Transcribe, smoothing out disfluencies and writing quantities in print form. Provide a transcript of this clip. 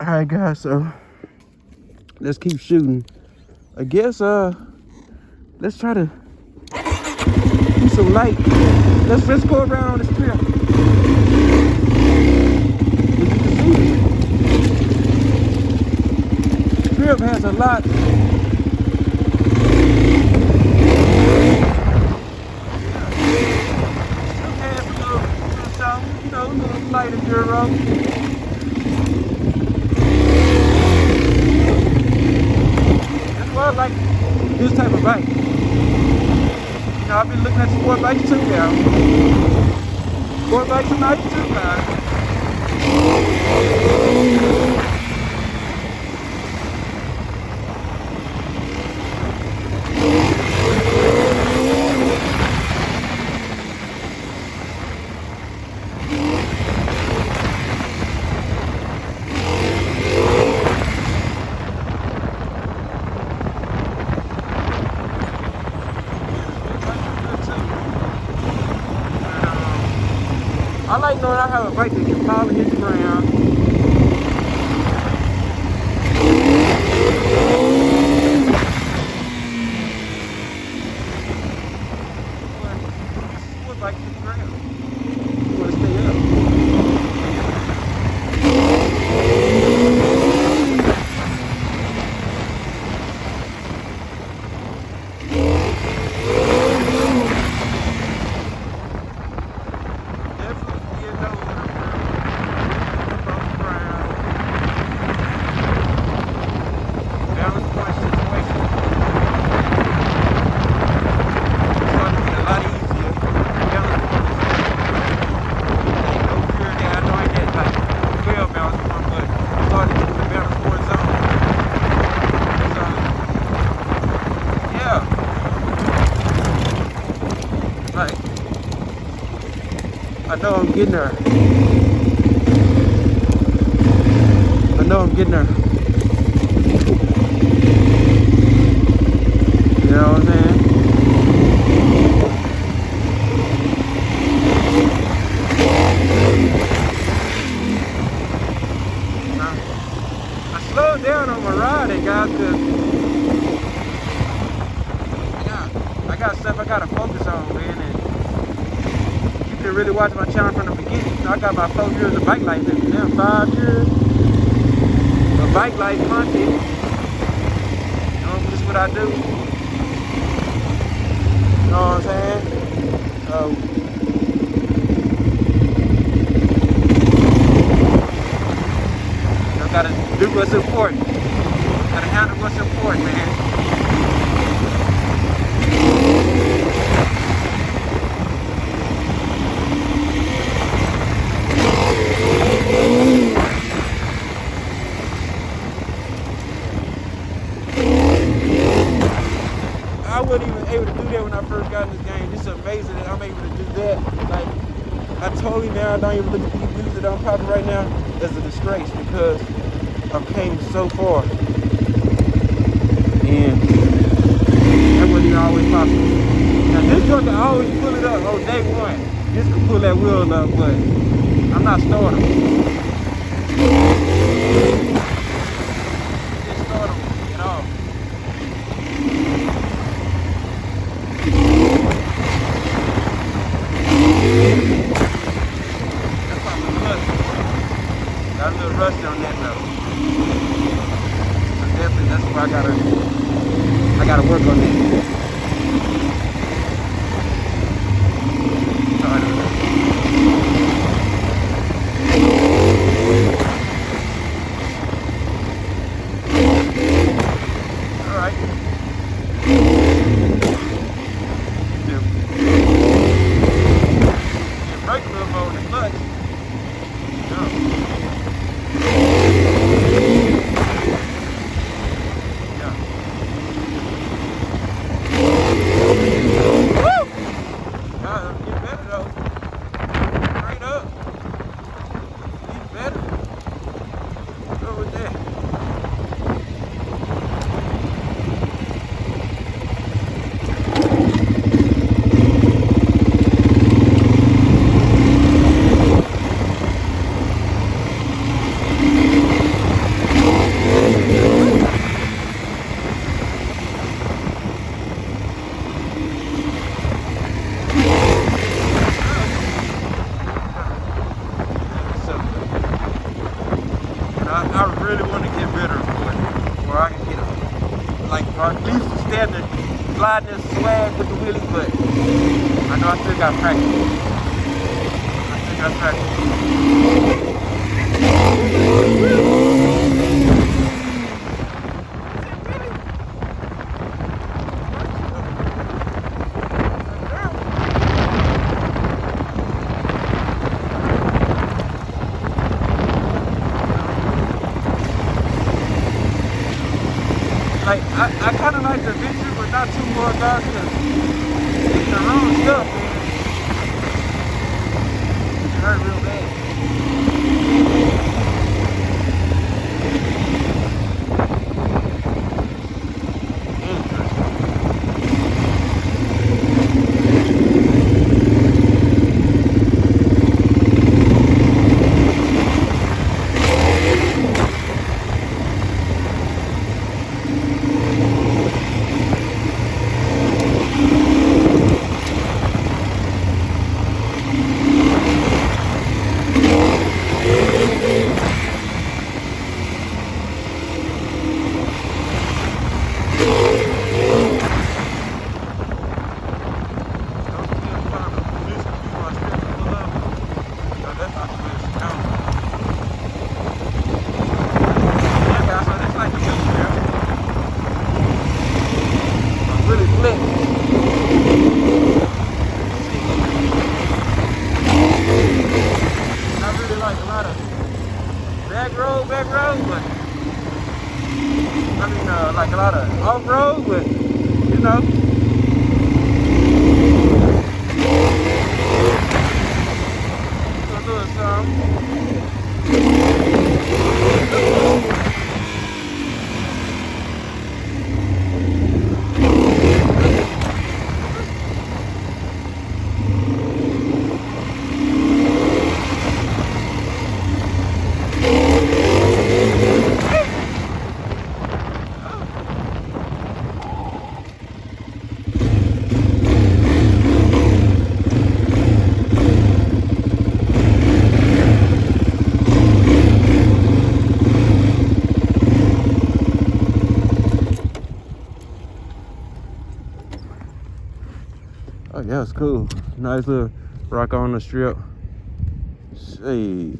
Alright guys, so let's keep shooting. I guess let's try to do some light. Let's go around on this trail. As you can see, the strip has a lot. You know, a little light enduro. That's why I like this type of bike. You know, I've been looking at sport bikes too now. Sport bikes are nice too, guys. I like knowing I have a bike that can power hit the ground. What bike hit the ground? You want to stay up. I know I'm getting there. I know I'm getting there. You know what I'm saying? I slowed down on my riding, guys, because I got stuff I gotta focus on, man. And really watch my channel from the beginning. So I got about 4 years of bike life in now, 5 years of bike life content. You know, this is what I do. You know what I'm saying? So I gotta do what's important. Gotta handle what's important, man. I wasn't even able to do that when I first got in this game. It's amazing that I'm able to do that. Like, I totally now don't even look at these views that I'm popping right now as a disgrace because I've came so far. And that wasn't even always possible. Now this truck can always pull it up on day one. This can pull that wheel up, but I'm not starting. Just start them at all. Got a little rusty on that though. So definitely that's where I gotta work on that. Alright. Yeah, brake a little more than the clutch. Get better though. I really want to get better where I can get like or at least the standard sliding swag with the wheelie, but I know I still got practice. I still got practice. Like, I kind of like the adventure, but not too far, guys, because it's the wrong stuff, man. It hurt real bad. Back road, but I mean, like a lot of off-road, but you know, a little something. Oh yeah, it's cool. Nice little rock on the strip. Hey.